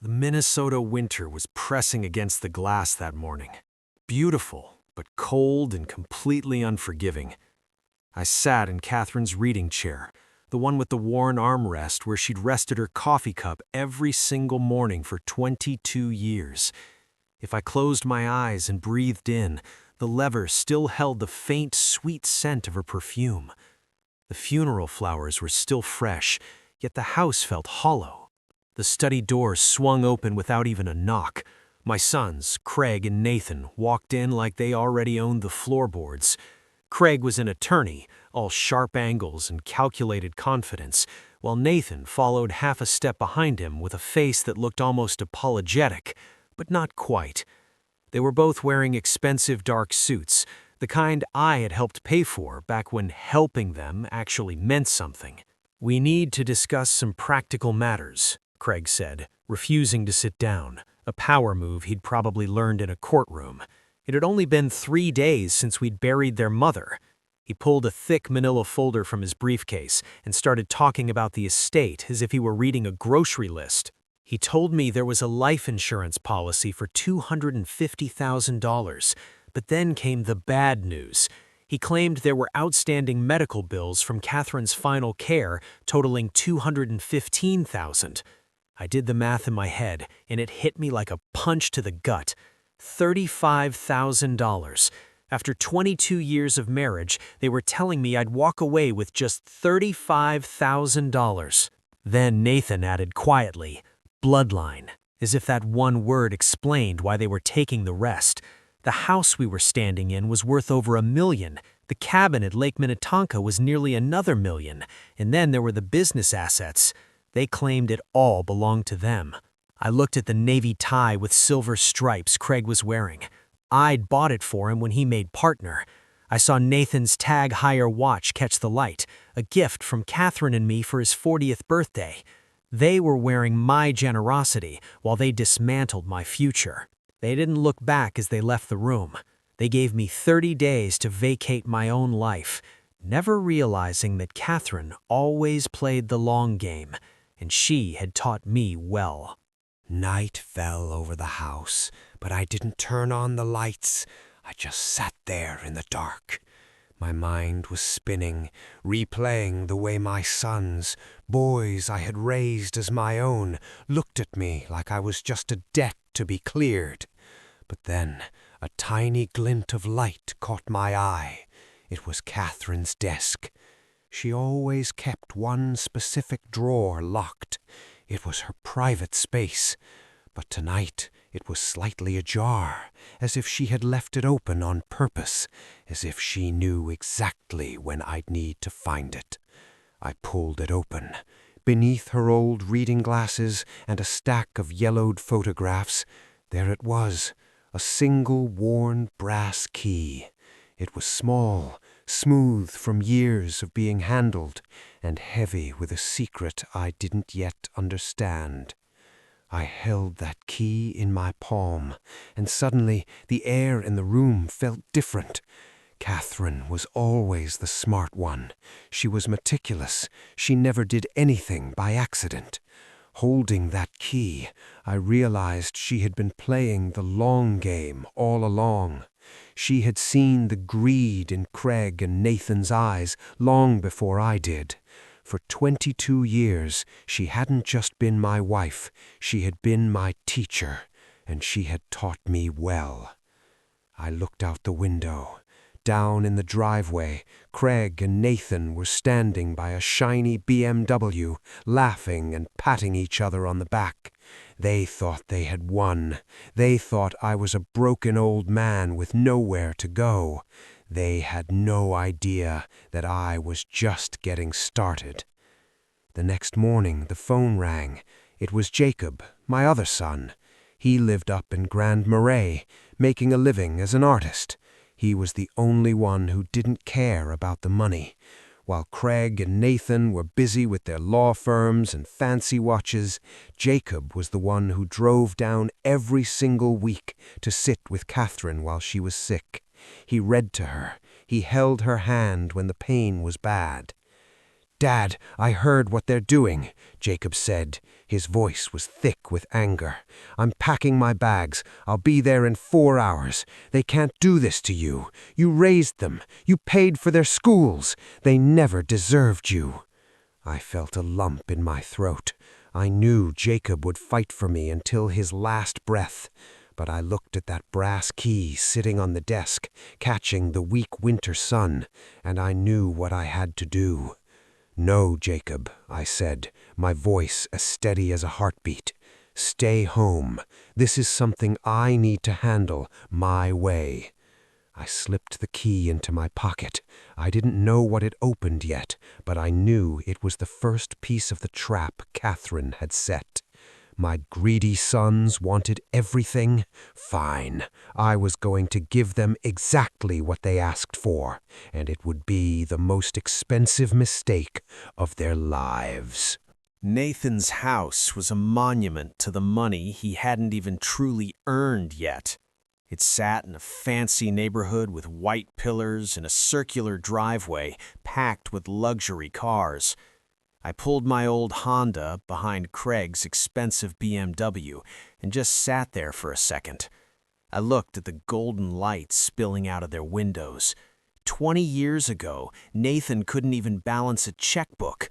The Minnesota winter was pressing against the glass that morning. Beautiful, but cold and completely unforgiving. I sat in Catherine's reading chair, the one with the worn armrest where she'd rested her coffee cup every single morning for 22 years. If I closed my eyes and breathed in, the lever still held the faint, sweet scent of her perfume. The funeral flowers were still fresh, yet the house felt hollow. The study door swung open without even a knock. My sons, Craig and Nathan, walked in like they already owned the floorboards. Craig was an attorney, all sharp angles and calculated confidence, while Nathan followed half a step behind him with a face that looked almost apologetic, but not quite. They were both wearing expensive dark suits, the kind I had helped pay for back when helping them actually meant something. "We need to discuss some practical matters," Craig said, refusing to sit down, a power move he'd probably learned in a courtroom. It had only been 3 days since we'd buried their mother. He pulled a thick manila folder from his briefcase and started talking about the estate as if he were reading a grocery list. He told me there was a life insurance policy for $250,000, but then came the bad news. He claimed there were outstanding medical bills from Catherine's final care totaling $215,000. I did the math in my head, and it hit me like a punch to the gut. $35,000. After 22 years of marriage, they were telling me I'd walk away with just $35,000. Then Nathan added quietly, "Bloodline," as if that one word explained why they were taking the rest. The house we were standing in was worth over $1 million. The cabin at Lake Minnetonka was nearly another $1 million. And then there were the business assets. They claimed it all belonged to them. I looked at the navy tie with silver stripes Craig was wearing. I'd bought it for him when he made partner. I saw Nathan's Tag Heuer watch catch the light, a gift from Catherine and me for his 40th birthday. They were wearing my generosity while they dismantled my future. They didn't look back as they left the room. They gave me 30 days to vacate my own life, never realizing that Catherine always played the long game, and she had taught me well. Night fell over the house, but I didn't turn on the lights. I just sat there in the dark. My mind was spinning, replaying the way my sons, boys I had raised as my own, looked at me like I was just a debt to be cleared. But then a tiny glint of light caught my eye. It was Catherine's desk. She always kept one specific drawer locked. It was her private space. But tonight it was slightly ajar, as if she had left it open on purpose, as if she knew exactly when I'd need to find it. I pulled it open. Beneath her old reading glasses and a stack of yellowed photographs, there it was, a single worn brass key. It was small, smooth from years of being handled, and heavy with a secret I didn't yet understand. I held that key in my palm, and suddenly the air in the room felt different. Catherine was always the smart one. She was meticulous. She never did anything by accident. Holding that key, I realized she had been playing the long game all along. She had seen the greed in Craig and Nathan's eyes long before I did. For 22 years, she hadn't just been my wife, she had been my teacher, and she had taught me well. I looked out the window. Down in the driveway, Craig and Nathan were standing by a shiny BMW, laughing and patting each other on the back. They thought they had won. They thought I was a broken old man with nowhere to go. They had no idea that I was just getting started. The next morning, the phone rang. It was Jacob, my other son. He lived up in Grand Marais, making a living as an artist. He was the only one who didn't care about the money. While Craig and Nathan were busy with their law firms and fancy watches, Jacob was the one who drove down every single week to sit with Catherine while she was sick. He read to her. He held her hand when the pain was bad. "Dad, I heard what they're doing," Jacob said. His voice was thick with anger. "I'm packing my bags. I'll be there in 4 hours. They can't do this to you. You raised them. You paid for their schools. They never deserved you." I felt a lump in my throat. I knew Jacob would fight for me until his last breath. But I looked at that brass key sitting on the desk, catching the weak winter sun, and I knew what I had to do. "No, Jacob," I said, my voice as steady as a heartbeat. "Stay home. This is something I need to handle my way." I slipped the key into my pocket. I didn't know what it opened yet, but I knew it was the first piece of the trap Catherine had set. My greedy sons wanted everything? Fine. I was going to give them exactly what they asked for, and it would be the most expensive mistake of their lives. Nathan's house was a monument to the money he hadn't even truly earned yet. It sat in a fancy neighborhood with white pillars and a circular driveway packed with luxury cars. I pulled my old Honda behind Craig's expensive BMW and just sat there for a second. I looked at the golden lights spilling out of their windows. 20 years ago, Nathan couldn't even balance a checkbook.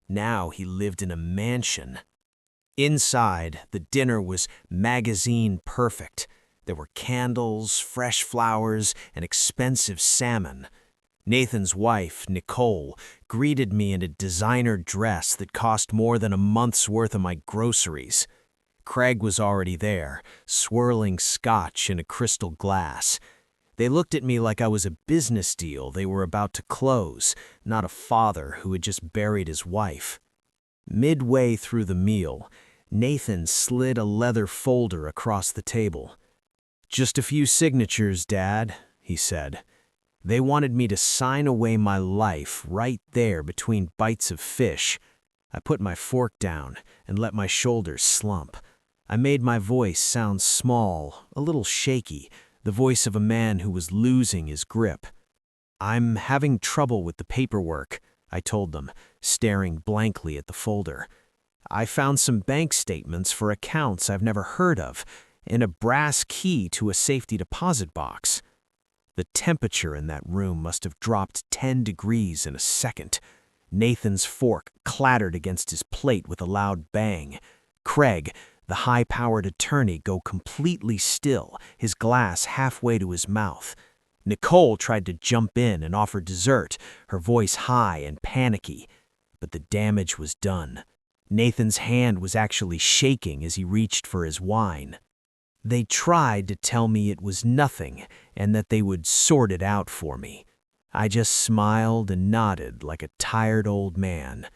Now he lived in a mansion. Inside, the dinner was magazine perfect. There were candles, fresh flowers, and expensive salmon. Nathan's wife, Nicole, greeted me in a designer dress that cost more than a month's worth of my groceries. Craig was already there, swirling scotch in a crystal glass. They looked at me like I was a business deal they were about to close, not a father who had just buried his wife. Midway through the meal, Nathan slid a leather folder across the table. "Just a few signatures, Dad," he said. They wanted me to sign away my life right there between bites of fish. I put my fork down and let my shoulders slump. I made my voice sound small, a little shaky, the voice of a man who was losing his grip. "I'm having trouble with the paperwork," I told them, staring blankly at the folder. "I found some bank statements for accounts I've never heard of, and a brass key to a safety deposit box." The temperature in that room must have dropped 10 degrees in a second. Nathan's fork clattered against his plate with a loud bang. Craig, the high-powered attorney, go completely still, his glass halfway to his mouth. Nicole tried to jump in and offer dessert, her voice high and panicky. But the damage was done. Nathan's hand was actually shaking as he reached for his wine. They tried to tell me it was nothing and that they would sort it out for me. I just smiled and nodded like a tired old man.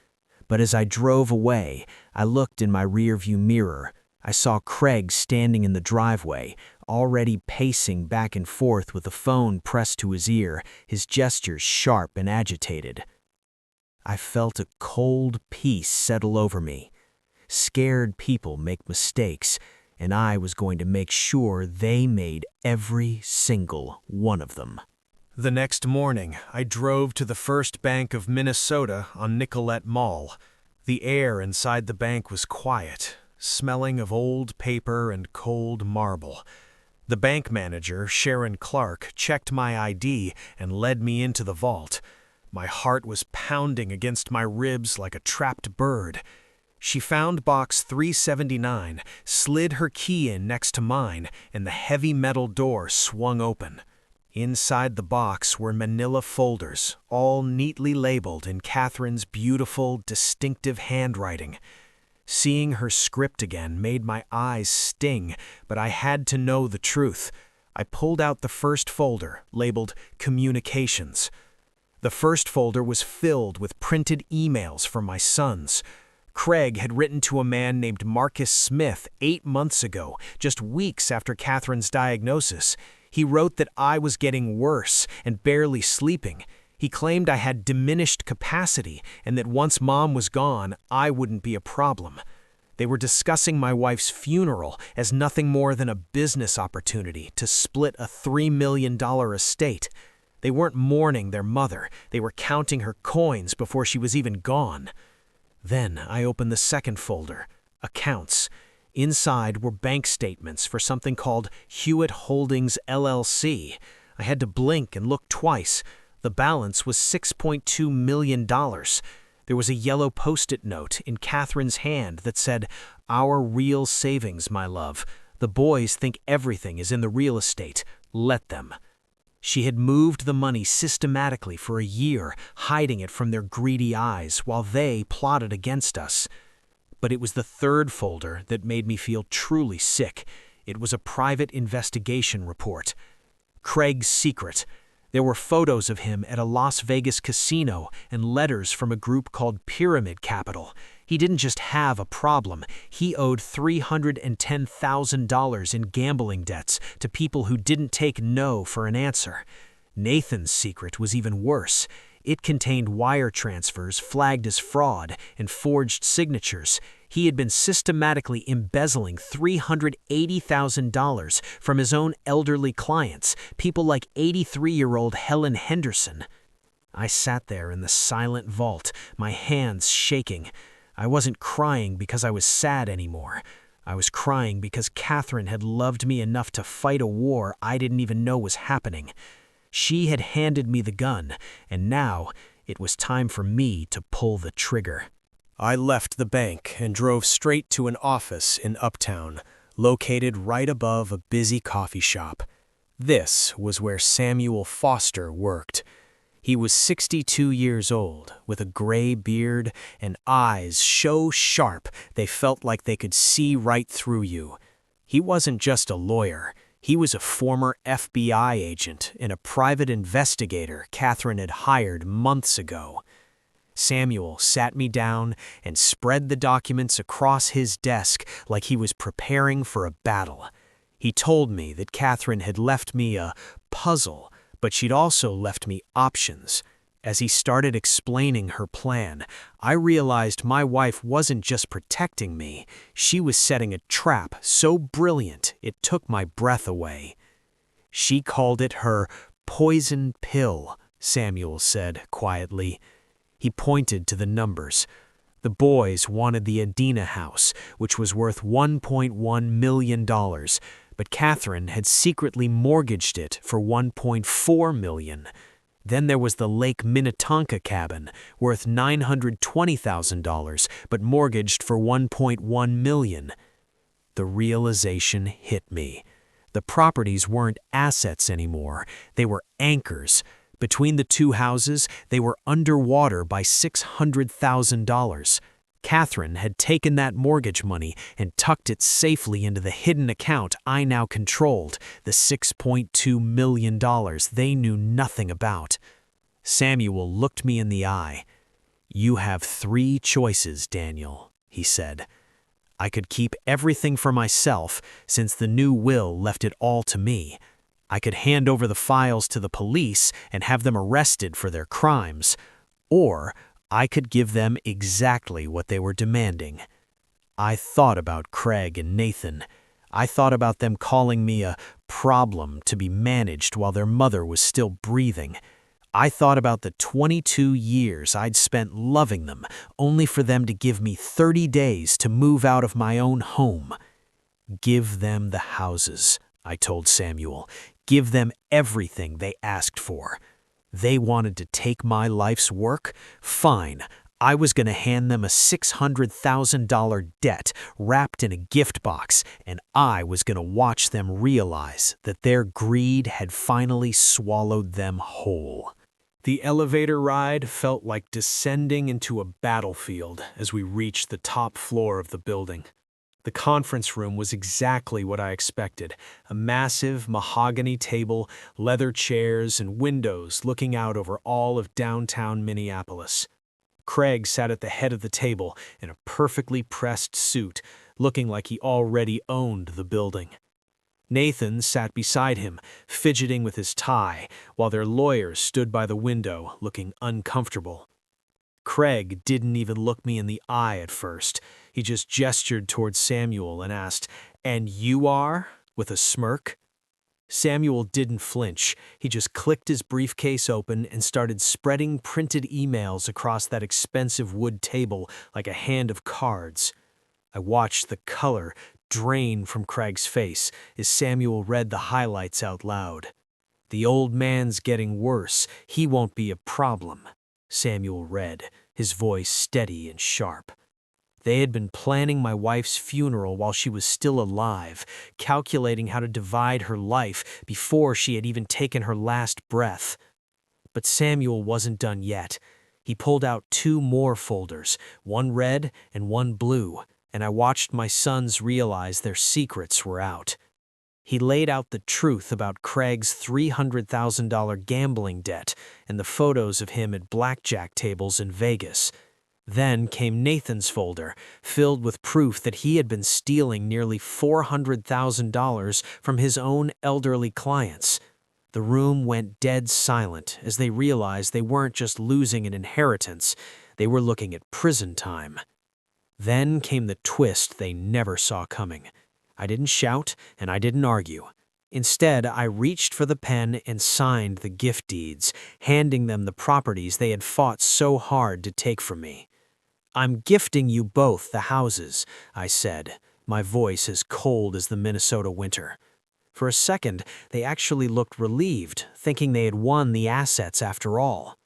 But as I drove away, I looked in my rearview mirror. I saw Craig standing in the driveway, already pacing back and forth with the phone pressed to his ear, his gestures sharp and agitated. I felt a cold peace settle over me. Scared people make mistakes, and I was going to make sure they made every single one of them. The next morning, I drove to the First Bank of Minnesota on Nicollet Mall. The air inside the bank was quiet, smelling of old paper and cold marble. The bank manager, Sharon Clark, checked my ID and led me into the vault. My heart was pounding against my ribs like a trapped bird. She found box 379, slid her key in next to mine, and the heavy metal door swung open. Inside the box were manila folders, all neatly labeled in Catherine's beautiful, distinctive handwriting. Seeing her script again made my eyes sting, but I had to know the truth. I pulled out the first folder, labeled Communications. The first folder was filled with printed emails from my sons. Craig had written to a man named Marcus Smith 8 months ago, just weeks after Catherine's diagnosis. He wrote that I was getting worse and barely sleeping. He claimed I had diminished capacity and that once Mom was gone, I wouldn't be a problem. They were discussing my wife's funeral as nothing more than a business opportunity to split a $3 million estate. They weren't mourning their mother, they were counting her coins before she was even gone. Then I opened the second folder, accounts. Inside were bank statements for something called Hewitt Holdings LLC. I had to blink and look twice. The balance was $6.2 million. There was a yellow post-it note in Catherine's hand that said, "Our real savings, my love. The boys think everything is in the real estate. Let them." She had moved the money systematically for a year, hiding it from their greedy eyes while they plotted against us. But it was the third folder that made me feel truly sick. It was a private investigation report. Craig's secret. There were photos of him at a Las Vegas casino and letters from a group called Pyramid Capital. He didn't just have a problem. He owed $310,000 in gambling debts to people who didn't take no for an answer. Nathan's secret was even worse. It contained wire transfers flagged as fraud and forged signatures. He had been systematically embezzling $380,000 from his own elderly clients, people like 83-year-old Helen Henderson. I sat there in the silent vault, my hands shaking. I wasn't crying because I was sad anymore. I was crying because Catherine had loved me enough to fight a war I didn't even know was happening. She had handed me the gun, and now it was time for me to pull the trigger. I left the bank and drove straight to an office in Uptown, located right above a busy coffee shop. This was where Samuel Foster worked. He was 62 years old, with a gray beard and eyes so sharp they felt like they could see right through you. He wasn't just a lawyer. He was a former FBI agent and a private investigator Catherine had hired months ago. Samuel sat me down and spread the documents across his desk like he was preparing for a battle. He told me that Catherine had left me a puzzle, but she'd also left me options. As he started explaining her plan, I realized my wife wasn't just protecting me, she was setting a trap so brilliant it took my breath away. She called it her poison pill, Samuel said quietly. He pointed to the numbers. The boys wanted the Adina house, which was worth $1.1 million, but Catherine had secretly mortgaged it for $1.4 million. Then there was the Lake Minnetonka cabin, worth $920,000, but mortgaged for $1.1 million. The realization hit me. The properties weren't assets anymore. They were anchors. Between the two houses, they were underwater by $600,000. Catherine had taken that mortgage money and tucked it safely into the hidden account I now controlled, the $6.2 million they knew nothing about. Samuel looked me in the eye. "You have 3 choices, Daniel," he said. I could keep everything for myself, since the new will left it all to me. I could hand over the files to the police and have them arrested for their crimes, or I could give them exactly what they were demanding. I thought about Craig and Nathan. I thought about them calling me a problem to be managed while their mother was still breathing. I thought about the 22 years I'd spent loving them, only for them to give me 30 days to move out of my own home. "Give them the houses," I told Samuel. "Give them everything they asked for. They wanted to take my life's work? Fine. I was going to hand them a $600,000 debt wrapped in a gift box, and I was going to watch them realize that their greed had finally swallowed them whole." The elevator ride felt like descending into a battlefield as we reached the top floor of the building. The conference room was exactly what I expected, a massive mahogany table, leather chairs, and windows looking out over all of downtown Minneapolis. Craig sat at the head of the table in a perfectly pressed suit, looking like he already owned the building. Nathan sat beside him, fidgeting with his tie, while their lawyers stood by the window, looking uncomfortable. Craig didn't even look me in the eye at first. He just gestured towards Samuel and asked, "And you are?" with a smirk. Samuel didn't flinch. He just clicked his briefcase open and started spreading printed emails across that expensive wood table like a hand of cards. I watched the color drain from Craig's face as Samuel read the highlights out loud. "The old man's getting worse. He won't be a problem," Samuel read, his voice steady and sharp. They had been planning my wife's funeral while she was still alive, calculating how to divide her life before she had even taken her last breath. But Samuel wasn't done yet. He pulled out 2 more folders, one red and one blue, and I watched my sons realize their secrets were out. He laid out the truth about Craig's $300,000 gambling debt and the photos of him at blackjack tables in Vegas. Then came Nathan's folder, filled with proof that he had been stealing nearly $400,000 from his own elderly clients. The room went dead silent as they realized they weren't just losing an inheritance, they were looking at prison time. Then came the twist they never saw coming. I didn't shout and I didn't argue. Instead, I reached for the pen and signed the gift deeds, handing them the properties they had fought so hard to take from me. "I'm gifting you both the houses," I said, my voice as cold as the Minnesota winter. For a second, they actually looked relieved, thinking they had won the assets after all.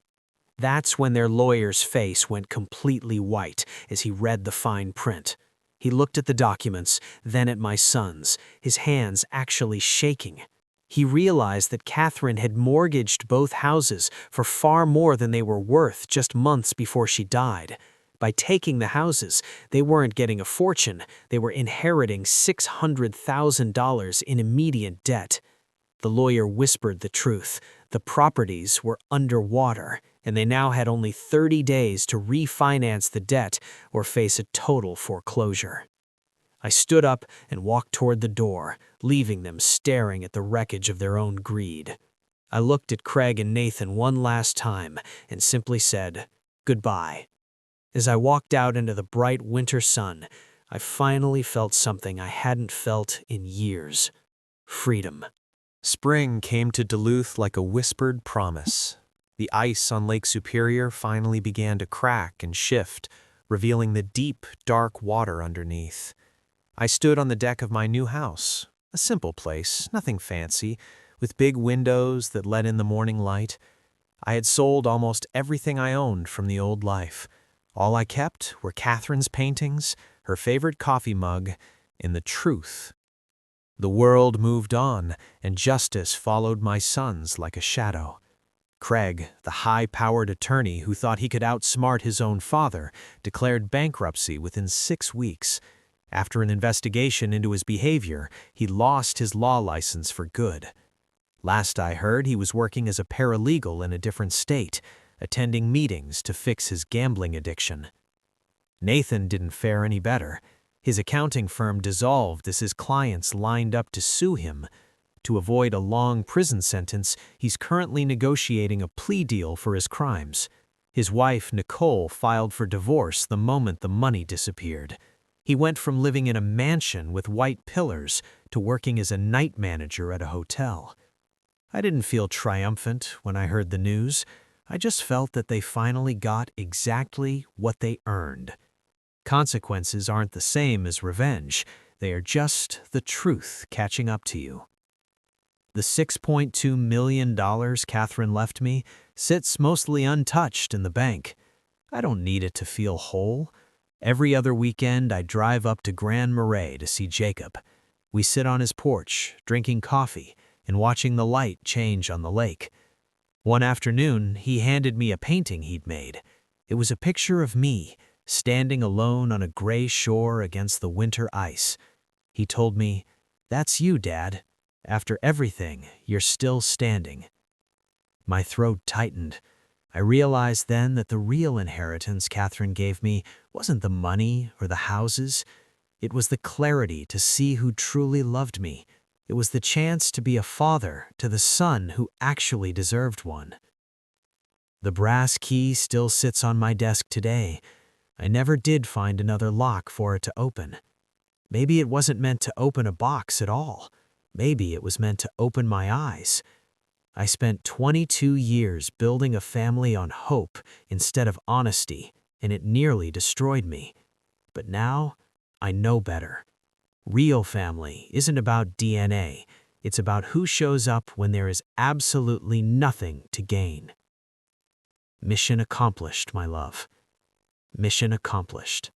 That's when their lawyer's face went completely white as he read the fine print. He looked at the documents, then at my sons, his hands actually shaking. He realized that Catherine had mortgaged both houses for far more than they were worth just months before she died. By taking the houses, they weren't getting a fortune, they were inheriting $600,000 in immediate debt. The lawyer whispered the truth. The properties were underwater, and they now had only 30 days to refinance the debt or face a total foreclosure. I stood up and walked toward the door, leaving them staring at the wreckage of their own greed. I looked at Craig and Nathan one last time and simply said, "Goodbye." As I walked out into the bright winter sun, I finally felt something I hadn't felt in years: freedom. Spring came to Duluth like a whispered promise. The ice on Lake Superior finally began to crack and shift, revealing the deep, dark water underneath. I stood on the deck of my new house, a simple place, nothing fancy, with big windows that let in the morning light. I had sold almost everything I owned from the old life. All I kept were Catherine's paintings, her favorite coffee mug, and the truth. The world moved on, and justice followed my sons like a shadow. Craig, the high-powered attorney who thought he could outsmart his own father, declared bankruptcy within 6 weeks. After an investigation into his behavior, he lost his law license for good. Last I heard, he was working as a paralegal in a different state, attending meetings to fix his gambling addiction. Nathan didn't fare any better. His accounting firm dissolved as his clients lined up to sue him. To avoid a long prison sentence, he's currently negotiating a plea deal for his crimes. His wife, Nicole, filed for divorce the moment the money disappeared. He went from living in a mansion with white pillars to working as a night manager at a hotel. I didn't feel triumphant when I heard the news. I just felt that they finally got exactly what they earned. Consequences aren't the same as revenge. They are just the truth catching up to you. The $6.2 million Catherine left me sits mostly untouched in the bank. I don't need it to feel whole. Every other weekend, I drive up to Grand Marais to see Jacob. We sit on his porch, drinking coffee and watching the light change on the lake. One afternoon, he handed me a painting he'd made. It was a picture of me, standing alone on a gray shore against the winter ice. He told me, "That's you, Dad. After everything, you're still standing." My throat tightened. I realized then that the real inheritance Catherine gave me wasn't the money or the houses. It was the clarity to see who truly loved me. It was the chance to be a father to the son who actually deserved one. The brass key still sits on my desk today. I never did find another lock for it to open. Maybe it wasn't meant to open a box at all. Maybe it was meant to open my eyes. I spent 22 years building a family on hope instead of honesty, and it nearly destroyed me. But now, I know better. Real family isn't about DNA. It's about who shows up when there is absolutely nothing to gain. Mission accomplished, my love. Mission accomplished.